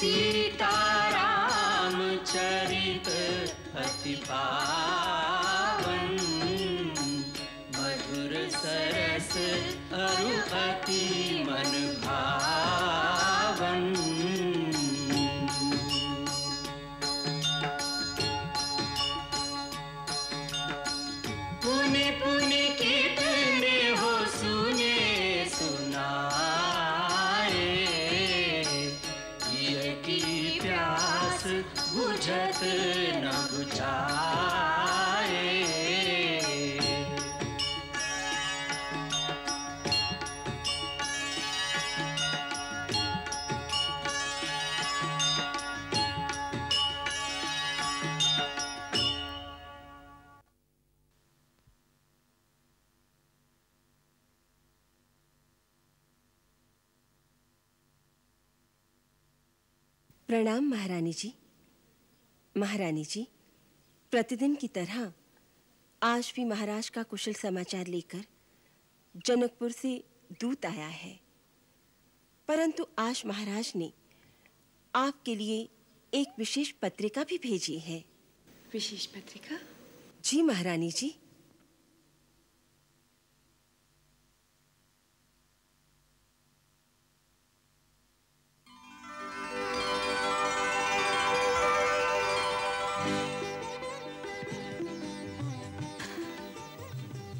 सीताराम चरित अति पावन, मधुर सरस अरु अति मन भावन। पुनि पुनि कितने हो सुने सुनाए, ये की प्यास बुझत न बुझाए। प्रणाम महारानी जी। महारानी जी, प्रतिदिन की तरह आज भी महाराज का कुशल समाचार लेकर जनकपुर से दूत आया है, परंतु आज महाराज ने आपके लिए एक विशेष पत्रिका भी भेजी है। विशेष पत्रिका? जी महारानी जी।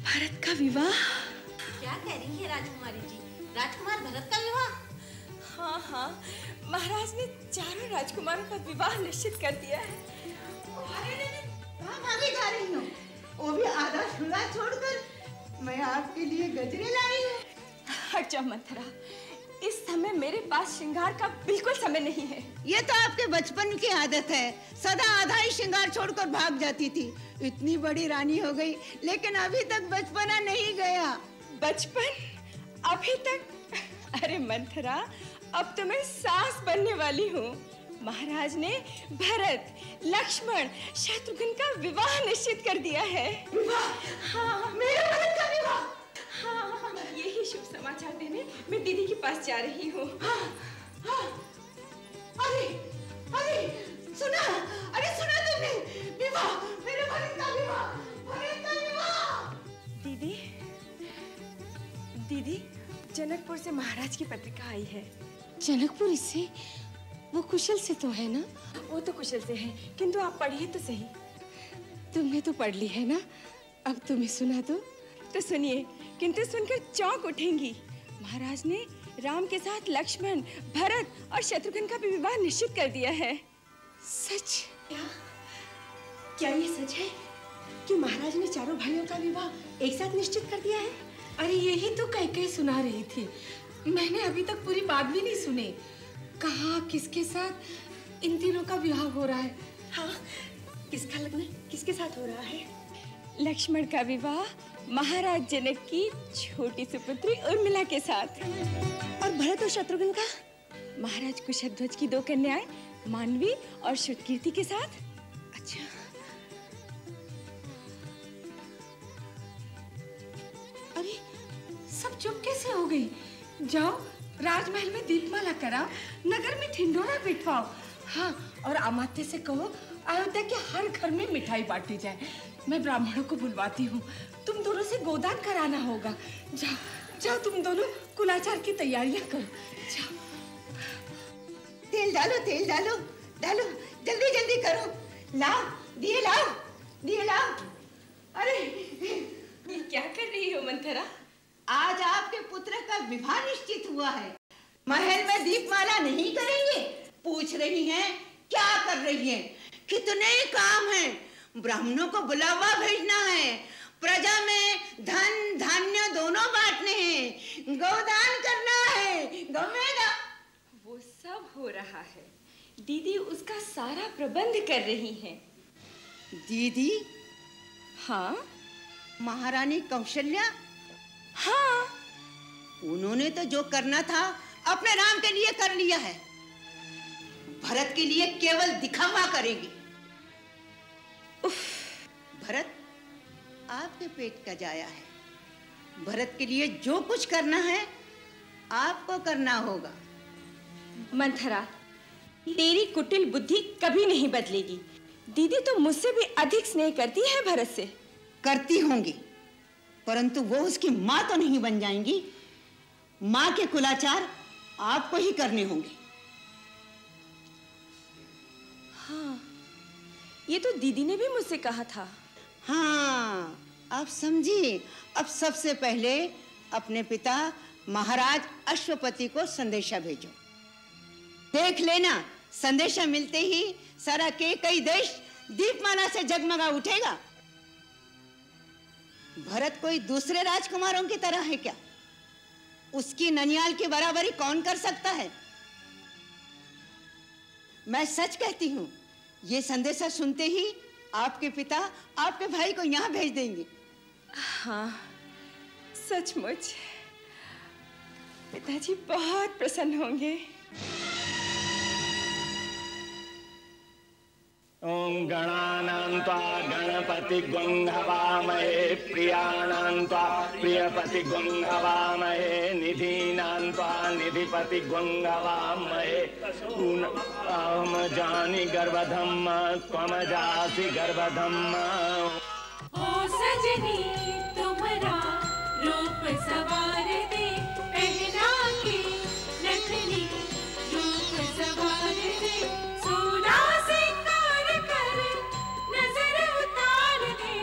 भरत का विवाह? क्या कह रही है राजकुमारी जी? राजकुमार भरत का विवाह? हाँ हाँ, महाराज ने चारों राजकुमारों का विवाह निश्चित कर दिया है। कहाँ भागी जा रही हो? वो भी आधा श्रृंगार छोड़कर। मैं आपके लिए गजरे लाई हूँ। हट जाओ मंथरा, इस समय मेरे पास श्रृंगार का बिल्कुल समय नहीं है। ये तो आपके बचपन की आदत है, सदा आधा ही श्रृंगार छोड़कर भाग जाती थी। इतनी बड़ी रानी हो गई लेकिन अभी तक बचपना नहीं गया। बचपन? अभी तक? अरे मंथरा, अब तो मैं सास बनने वाली हूँ। महाराज ने भरत, लक्ष्मण, शत्रुघ्न का विवाह निश्चित कर दिया है। विवाह? हाँ, मेरे भरत का विवाह? हाँ, यही शुभ समाचार देने मैं दीदी के पास जा रही हूँ। हाँ, हाँ। अरे, अरे, सुना? अरे सुना तुमने? विवाह, मेरे भरत का विवाह, भरत का विवाह। दीदी, दीदी, जनकपुर से महाराज की पत्रिका आई है। जनकपुर से? वो कुशल से तो है ना? वो तो कुशल से है, किंतु आप पढ़िए तो सही। तुमने तो पढ़ ली है ना, अब तुम्हें सुना दो। तो सुनिए, किंतु सुनकर चौंक उठेंगी। महाराज ने राम के साथ लक्ष्मण, भरत और शत्रुघ्न का भी विवाह निश्चित कर दिया है। सच? क्या ये सच है कि महाराज ने चारों भाइयों का विवाह एक साथ निश्चित कर दिया है? अरे यही तो कई सुना रही थी, मैंने अभी तक पूरी बात भी नहीं सुनी। कहाँ किसके साथ इन तीनों का विवाह हो रहा है? हाँ, किसका लग्न किसके साथ हो रहा है? लक्ष्मण का विवाह महाराज जनक की छोटी सुपुत्री उर्मिला के साथ। और भरत और शत्रुघ्न का? महाराज कुशध्वज की दो कन्याएं मानवी और श्रुतकीर्ति के साथ। अच्छा, अरे सब चुप कैसे हो गई? जाओ राजमहल में दीपमाला कराओ, नगर में ढिंढोरा बिठवाओ। हाँ, और अमात्य से कहो अयोध्या के हर घर में मिठाई बांटी जाए। मैं ब्राह्मणों को बुलवाती हूँ, तुम दोनों से गोदान कराना होगा। जाओ जाओ, तुम दोनों कुलाचार की तैयारियां करो। जाओ। तेल डालो, तेल डालो, डालो, जल्दी जल्दी करो। लाओ, दिए लाओ, दिए लाओ। अरे ये क्या कर रही हो मंथरा? आज आपके पुत्र का विवाह निश्चित हुआ है। महल में दीपमाला नहीं करेंगे? पूछ रही हैं क्या कर रही हैं? कितने काम हैं, ब्राह्मणों को बुलावा भेजना है, प्रजा में धन धान्य दोनों बांटने हैं, गोदान करना है, गमेगा। वो सब हो रहा है, दीदी उसका सारा प्रबंध कर रही हैं। दीदी? हाँ। महारानी कौशल्या? हाँ। उन्होंने तो जो करना था अपने राम के लिए कर लिया है, भरत के लिए केवल दिखावा करेंगे। भरत आपके पेट का जाया है, भरत के लिए जो कुछ करना है आपको करना होगा। मंथरा, तेरी कुटिल बुद्धि कभी नहीं बदलेगी। दीदी तो मुझसे भी अधिक स्नेह करती है भरत से। करती होंगी, परंतु वो उसकी माँ तो नहीं बन जाएंगी। माँ के कुलाचार आपको ही करने होंगे। हाँ, ये तो दीदी ने भी मुझसे कहा था। हाँ, आप समझिए। अब सबसे पहले अपने पिता महाराज अश्वपति को संदेशा भेजो। देख लेना, संदेशा मिलते ही सारा के कई देश दीपमाला से जगमगा उठेगा। भरत कोई दूसरे राजकुमारों की तरह है क्या? उसकी ननियाल की बराबरी कौन कर सकता है? मैं सच कहती हूँ, ये संदेशा सुनते ही आपके पिता आपके भाई को यहाँ भेज देंगे। हाँ, सचमुच पिताजी बहुत प्रसन्न होंगे। ओम गणानां त्वा गणपतिं हवामहे प्रियाणां त्वा प्रियपतिं हवामहे निधीनां त्वा निधिपतिं हवामहे अहम जानि गर्भधम् त्वम जासि गर्भधम्। ओ सजनी तुम्हारा रूप सवार दे, पहना के नथनी रूप सवार दे, सोला सिंगार कर नजर उतार दे,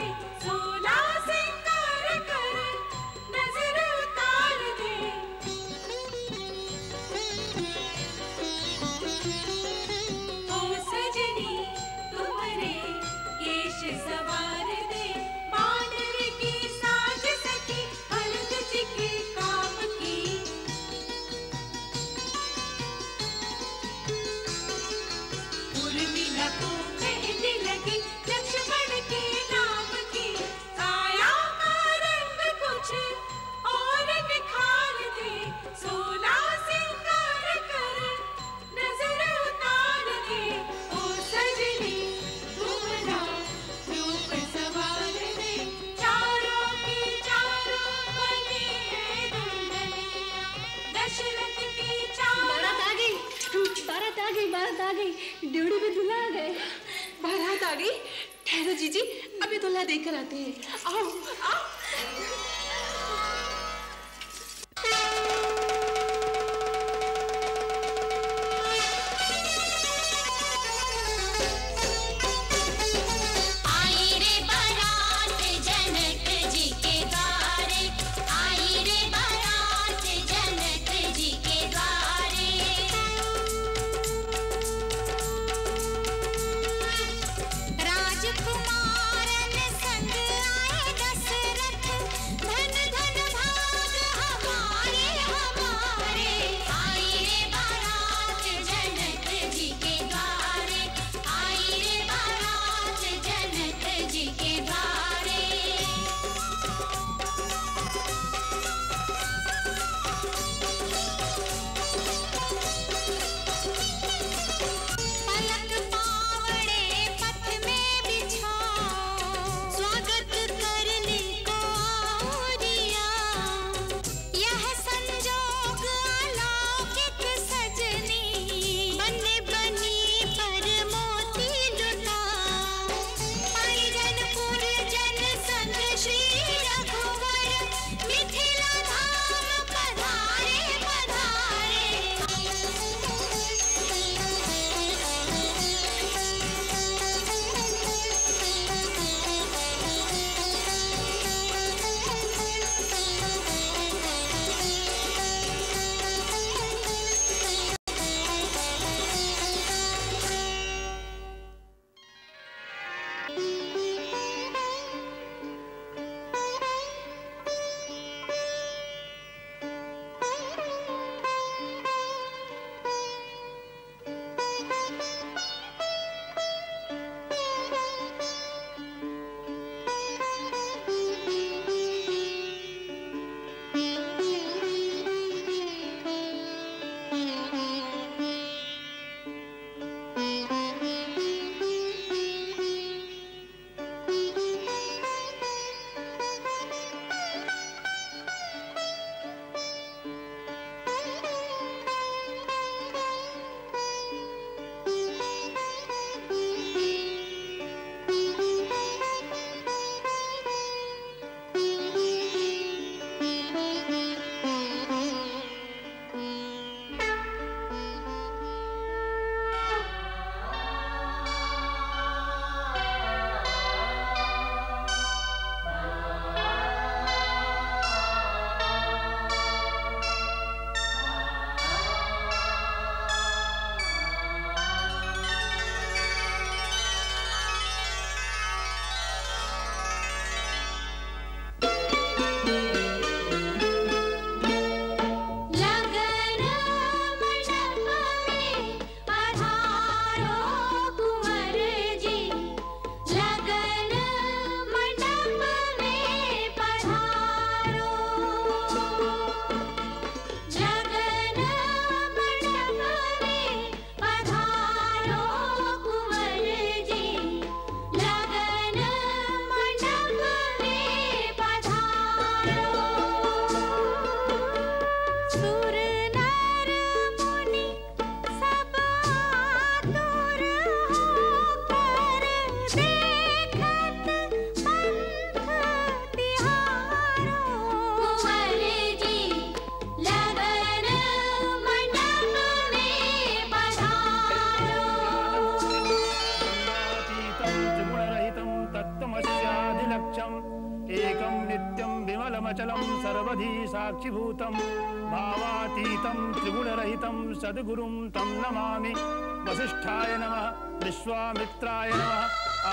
सोला सिंगार कर नजर उतार दे। ओ सजनी तुम्हारे केश सवार दे, मानव की साज सकी भरत जी के काम की। उर्मिला को मेहंदी लगी लक्ष्मण के नाम की, काया का रंग कुछ और निखार दे, सोला सिंगार कर नजर उतार दे। ओ सजनी तुम्हारा रूप सवार दे, चारों की चारों बने दुल्हनिया, दशरथ की चारों। बारात आ गई, बारात आ गई, बारात आ गई, ड्योढ़ी में दूल्हा आ गए। बारात आ गई। ठहरो जीजी, अभी दूल्हा देकर आते हैं। आओ आओ। आई रे बारात जनक जी के द्वारे, आई रे बारात जनक जी के द्वारे। राजकुमारन संग आए दशरथ, धन धन भाग हमारे अचलं सर्वधी साक्षिभूतं भावातीतं त्रिगुणरहितं सद्गुरुं तं नमामि। वसिष्ठाय नमः, विश्वामित्राय नमः,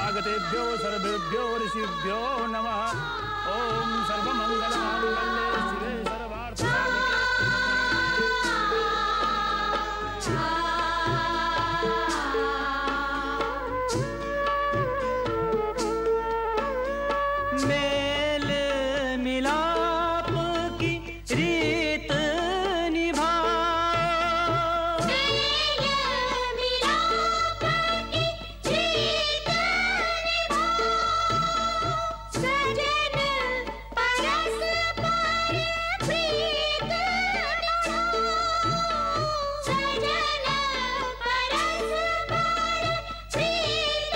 आगतेभ्यो सर्वेभ्यो ऋषिभ्यो नमः। ओम सर्वमंगलमांगल्ये शिवे सर्वार्थसाधिके। मेल मिलाप की रीत निभाओ, मेल मिलाप की रीत निभाओ, सजन परस्पर प्रीत बढ़ाओ, सजन परस्पर प्रीत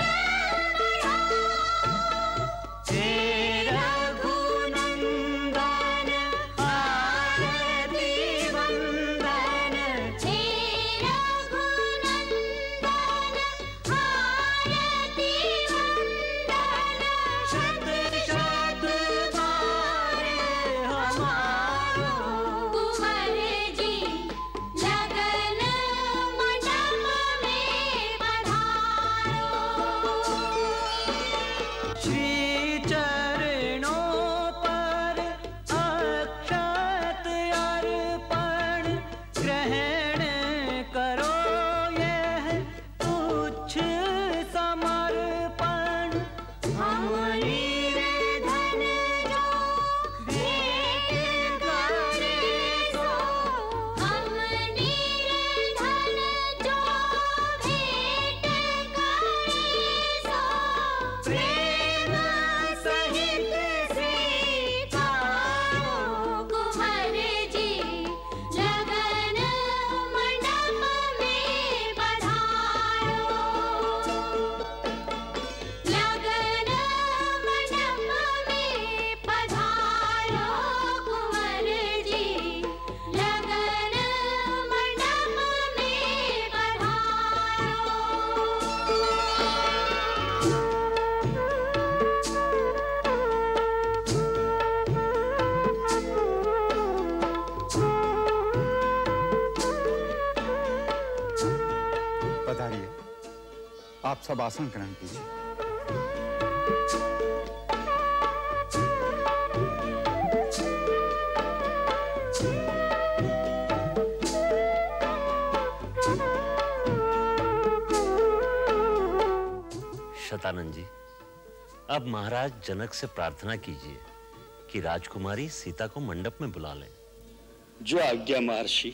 बढ़ाओ। हे रघुनंदन आरती वंदन, हे रघुनंदन आरती वंदन, शत शत बार हमारो कुंवर जी लगन मंडप में पधारो। श्री चरणों पर अक्षत अर्पण ग्रहण करो, यह तुच्छ समर्पण। हम निर्धन जो भेंट करे सो, हम निर्धन जो भेंट करे सो, प्रेम सहित स्वीकारो, कुंवर जी लगन मंडप में पधारो। लगन मंडप में पधारो, कुंवर जी लगन मंडप में पधारिए, आप सब आसन ग्रहण कीजिए। शतानंद जी, अब महाराज जनक से प्रार्थना कीजिए कि राजकुमारी सीता को मंडप में बुला लें। जो आज्ञा महर्षि।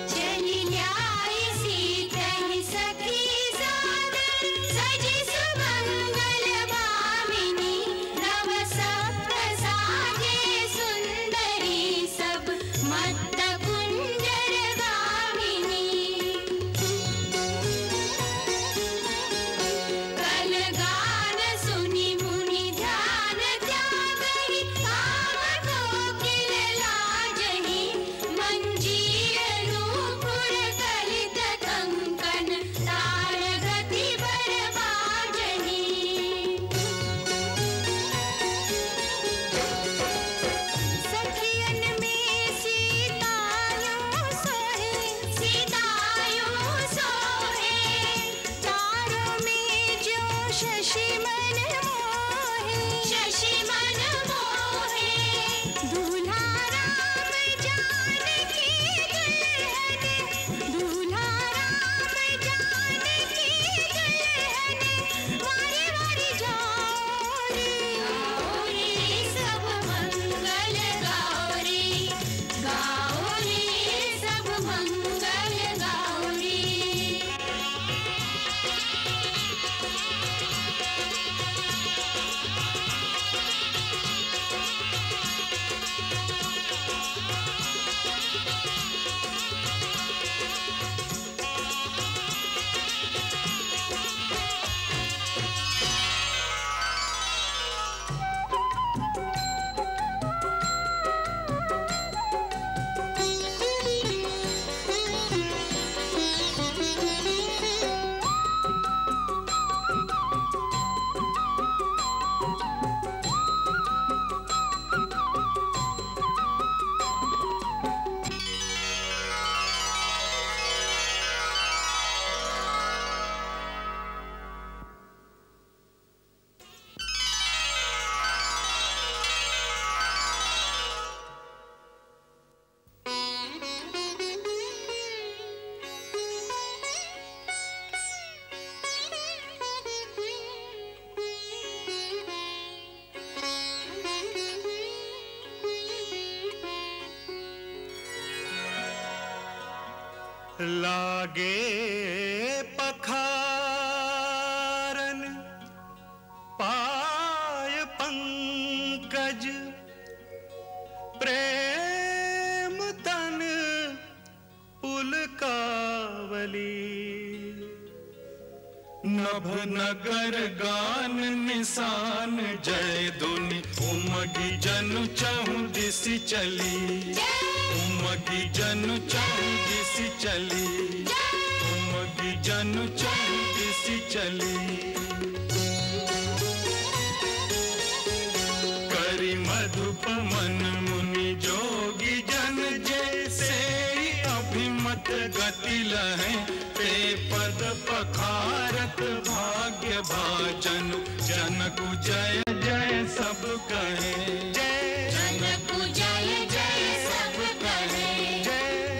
चली न्याय सीत ही सखी सादर, लागे पखारन पाय पंकज प्रेम तन पुलकावली नभ नगर गान निशान जय धुनि उमगी जनु चहु दिसि चली उमगी जनु चहु दिसि चली उमगी जनु चहु दिसि चली करि मधुप मन मुनि जोगी जन जैसे अभिमत गति लहै पे पद पखारत भाग्य भाजन जनकु जय जय सब कहे जनकु जय जय सब कहे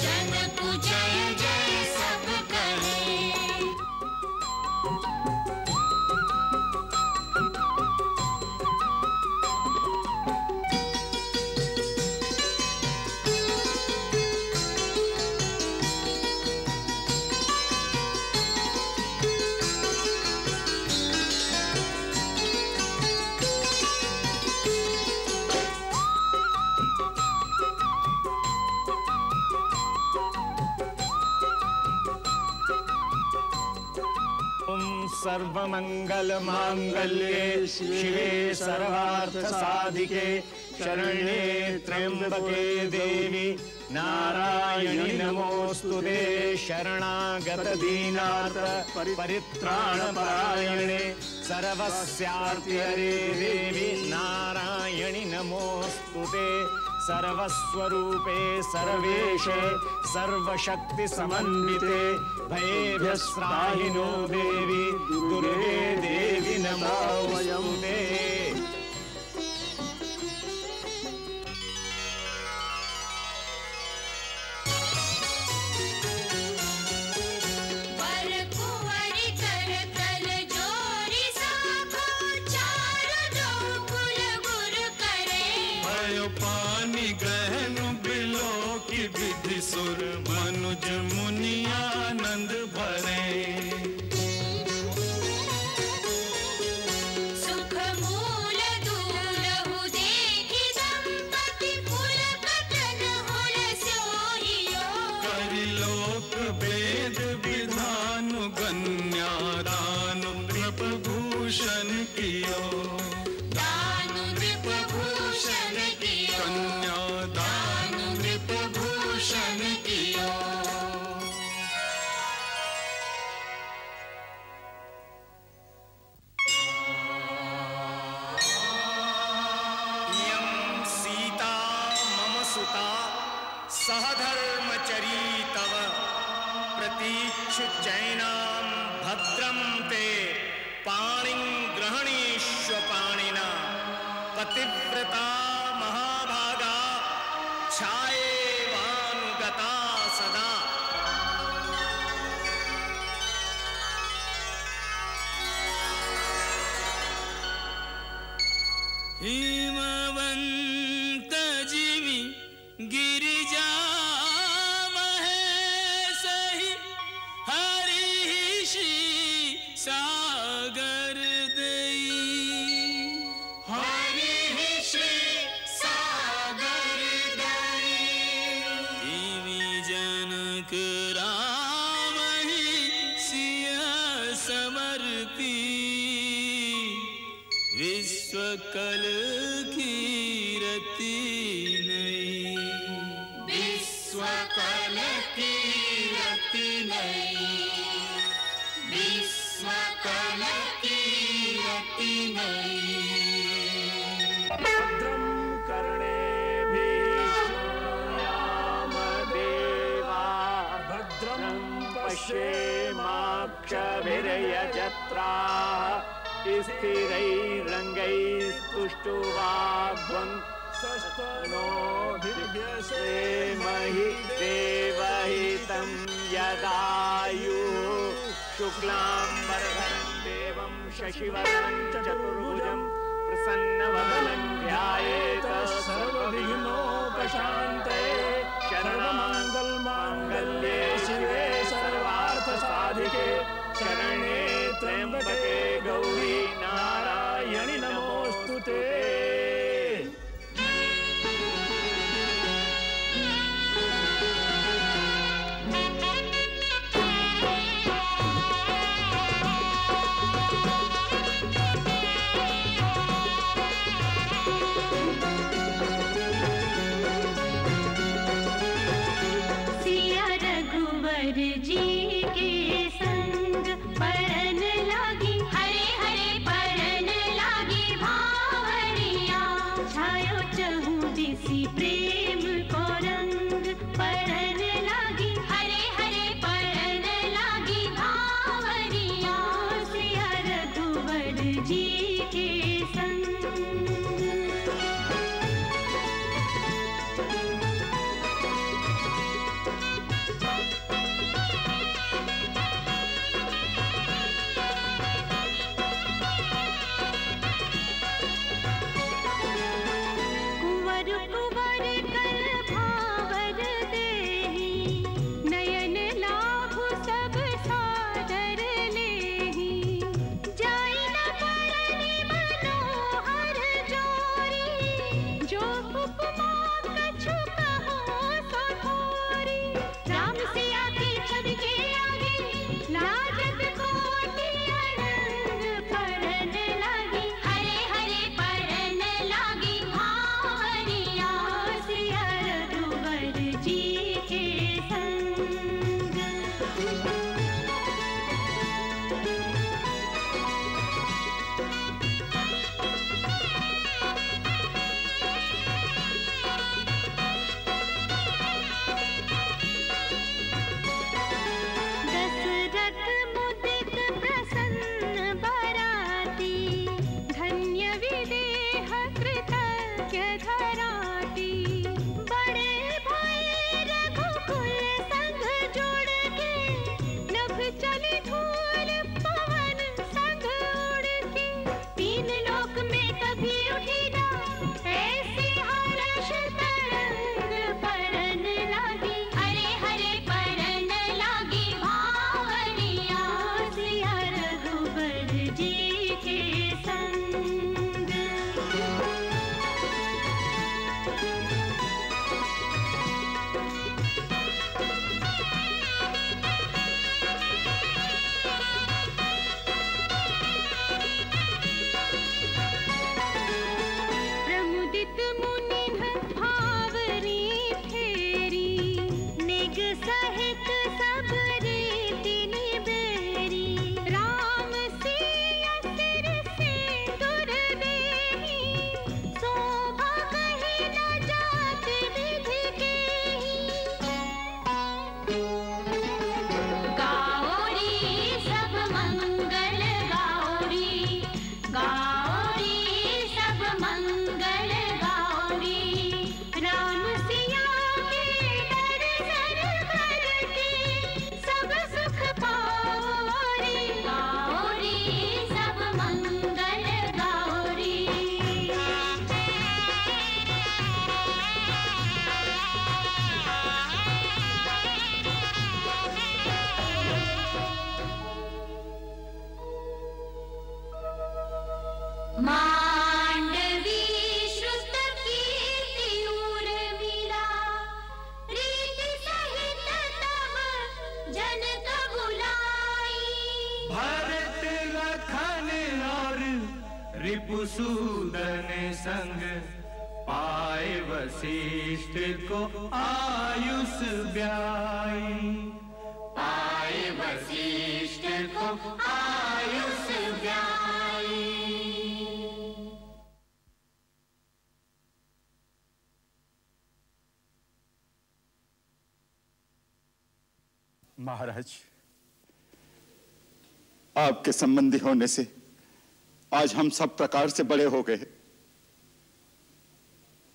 जनकु जय जय सब कहे सर्वमंगल मांगल्ये शिवे सर्वार्थ साधिके शरण्ये त्र्यंबके देवी नारायणी नमोस्तुते शरणागत दीनार्थ परित्राण परायणे सर्वस्यार्ति हरे देवी नारायणी नमोस्तुते सर्वस्वरूपे सर्वेशे सर्वशक्ति समन्विते भयेभ्यस्त्राहिनो देवी दुर्गे देवी नमोस्तुते पानी गहन बिलो की विधि सुर मनुज मुनि आनंद भरे सुख मूल दूलहु देखि दंपति फूल कटन हुल सोहियो करि लोक वेद विधान गण्यादान नृप भूषण कियो कन्यादान नृप भूषण कियो यं सीता मम सुता सहधर्मचरी तव प्रतीक्षु चैनां भद्रं ते पाणिं ग्रहणीष्व पाणिना पतिव्रता महाभागा छायेवानुगता सदा हिमवंत जीवी गिरिजा महेशहि हरि श्री सागर विश्वकल कीरति नहीं विश्वकल कीरति नहीं विश्वकल कीरति नहीं भद्रं कर्णेभिः शृणुयाम देवा भद्रं पश्येमाक्षभिर्यजत्राः स्थिरैरङ्गैस्तुष्टुवाग्वं सस्तनोभिर्यसेमहि देवहितं यदायुः शुक्लाम्बरधरं देवं शशिवर्णं चतुर्भुजं प्रसन्नवदनं ध्यायेत सर्वविघ्नोपशान्तये शरणमङ्गलमाङ्गल्ये शिवे संग पाए वशिष्ठ को आयुष ब्याई, पाए वशिष्ठ को आयुष ब्याई। महाराज, आपके संबंधी होने से आज हम सब प्रकार से बड़े हो गए।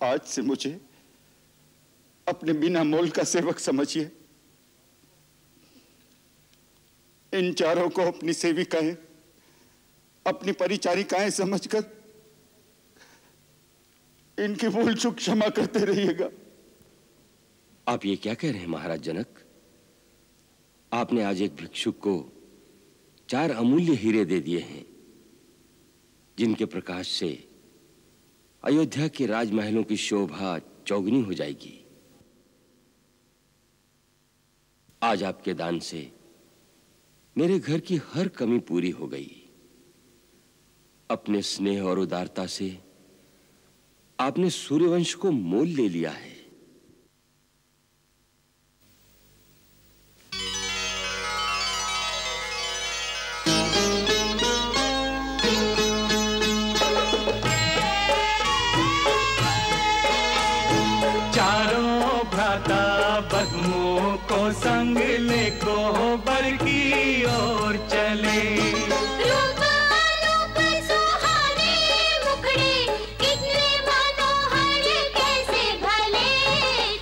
आज से मुझे अपने बिना मोल का सेवक समझिए। इन चारों को अपनी सेविकाएं, अपनी परिचारिकाएं समझकर इनकी भूल चूक क्षमा करते रहिएगा। आप ये क्या कह रहे हैं महाराज जनक? आपने आज एक भिक्षुक को 4 अमूल्य हीरे दे दिए हैं, जिनके प्रकाश से अयोध्या के राजमहलों की शोभा चौगुनी हो जाएगी। आज आपके दान से मेरे घर की हर कमी पूरी हो गई। अपने स्नेह और उदारता से आपने सूर्यवंश को मोल ले लिया है। बदमों को संग ले कोहबर की ओर चले।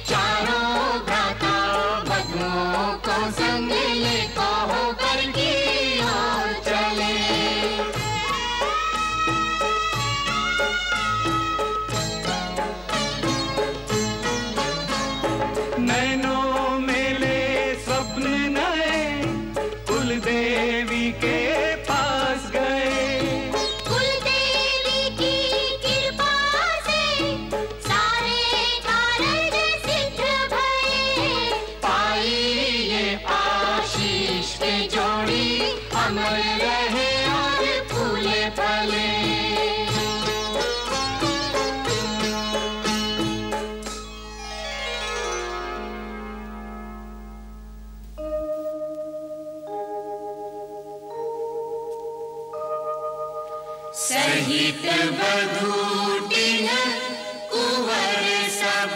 चारों भ्राता बदमों को संग ले कोहबर की ओर चले। नैनों में ले स्वप्न नए कुल देवी के पास गए। कुल देवी की कृपा से सारे कारज सिद्ध भये। पाई ये आशीष के जोड़ी अमर रहे और फूले फले। सहित बधूटिन कुंवर सब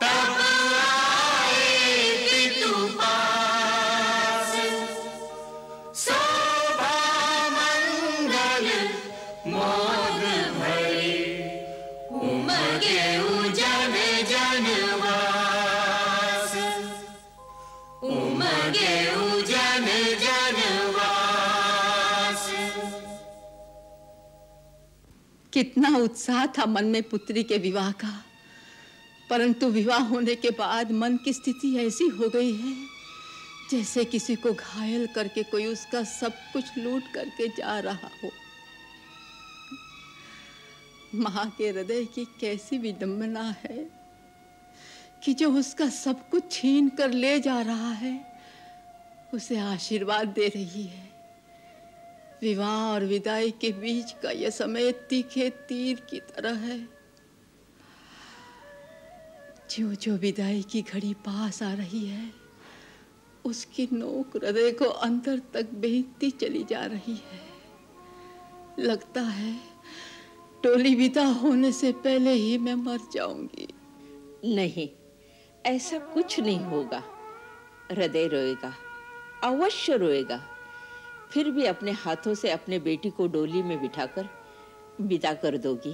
तब आए पितु पास। शोभा मंगल मोद भरी उमगे उजन जनवास। उमगे उजन जनवास। कितना उत्साह था मन में पुत्री के विवाह का, परंतु विवाह होने के बाद मन की स्थिति ऐसी हो गई है जैसे किसी को घायल करके कोई उसका सब कुछ लूट करके जा रहा हो। मां के हृदय की कैसी विडंबना है कि जो उसका सब कुछ छीन कर ले जा रहा है, उसे आशीर्वाद दे रही है। विवाह और विदाई के बीच का यह समय तीखे तीर की तरह है। जो विदाई की घड़ी पास आ रही है, उसकी नोक हृदय को अंदर तक बेचती चली जा रही है। लगता है टोली विदा होने से पहले ही मैं मर जाऊंगी। नहीं, ऐसा कुछ नहीं होगा। हृदय रोएगा, अवश्य रोएगा। फिर भी अपने हाथों से अपने बेटी को डोली में बिठाकर विदा कर दोगी।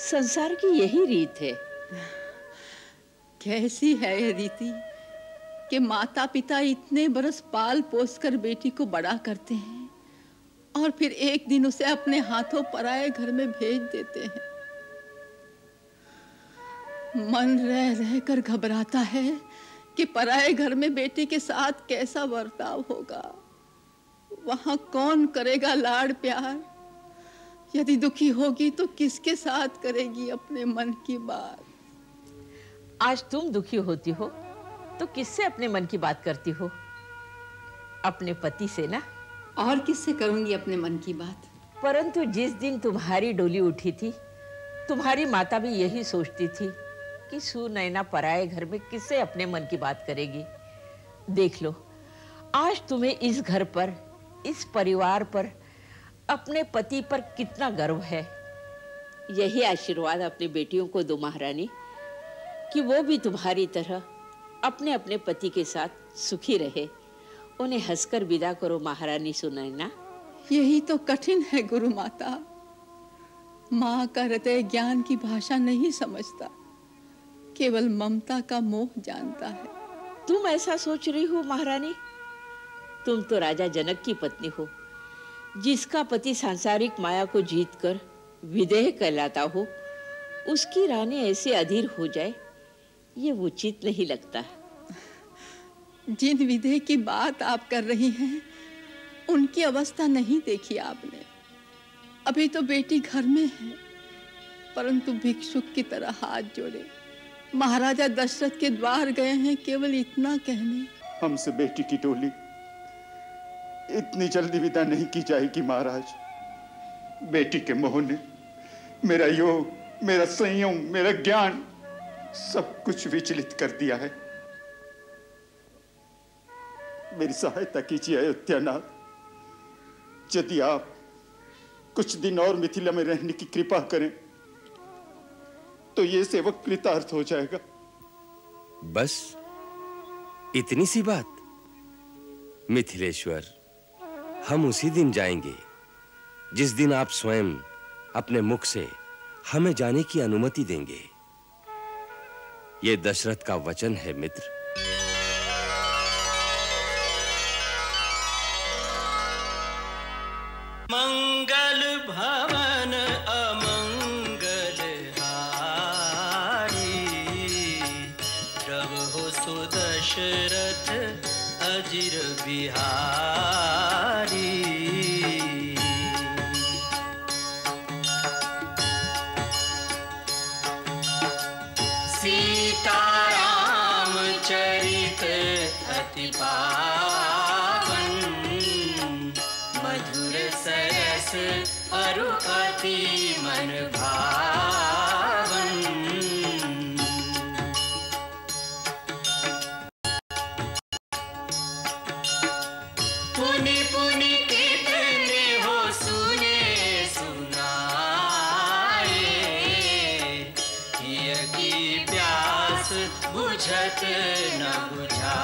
संसार की यही रीत है। कैसी है यह रीति कि माता पिता इतने बरस पाल पोस कर बेटी को बड़ा करते हैं और फिर एक दिन उसे अपने हाथों पराए घर में भेज देते हैं। मन रह रह कर घबराता है कि पराए घर में बेटी के साथ कैसा बर्ताव होगा। वहां कौन करेगा लाड़ प्यार? यदि दुखी होगी तो किसके साथ करेगी अपने मन की बात? आज तुम दुखी होती हो तो किससे अपने मन की बात करती हो? अपने पति से ना। और किससे करूंगी अपने मन की बात? परंतु जिस दिन तुम्हारी डोली उठी थी, तुम्हारी माता भी यही सोचती थी कि सुनैना पराए घर में किससे अपने मन की बात करेगी। देख लो, आज तुम्हें इस घर पर, इस परिवार पर, अपने पति पर कितना गर्व है। यही आशीर्वाद अपनी बेटियों को दो महारानी, कि वो भी तुम्हारी तरह अपने अपने पति के साथ सुखी रहे। उन्हें हंसकर विदा करो महारानी सुनैना। यही तो कठिन है गुरु माता। माँ का हृदय ज्ञान की भाषा नहीं समझता, केवल ममता का मोह जानता है। तुम ऐसा सोच रही हो महारानी? तुम तो राजा जनक की पत्नी हो, जिसका पति सांसारिक माया को जीतकर विदेह कहलाता हो। उसकी रानी ऐसे अधीर हो जाए, ये उचित नहीं लगता। जिन विदेह की बात आप कर रही हैं, उनकी अवस्था नहीं देखी आपने। अभी तो बेटी घर में है, परंतु भिक्षुक की तरह हाथ जोड़े महाराजा दशरथ के द्वार गए हैं, केवल इतना कहने। हमसे बेटी की डोली इतनी जल्दी विदा नहीं की जाएगी महाराज। बेटी के मोह ने मेरा योग, मेरा संयम, मेरा ज्ञान सब कुछ विचलित कर दिया है। मेरी सहायता कीजिए अयोध्यानाथ। यदि आप कुछ दिन और मिथिला में रहने की कृपा करें तो ये सेवक कृतार्थ हो जाएगा। बस इतनी सी बात? मिथिलेश्वर, हम उसी दिन जाएंगे जिस दिन आप स्वयं अपने मुख से हमें जाने की अनुमति देंगे। ये दशरथ का वचन है मित्र। मंगल भवन अमंगल हारी, प्रभु सुदशरथ अजिर बिहारी। सीताराम चरित अति पावन, मधुर सरस अरु अति मन भावन। पुनि पुनि कितने हो सुने सुनाए, हिय की प्यास बुझत न बुझाए।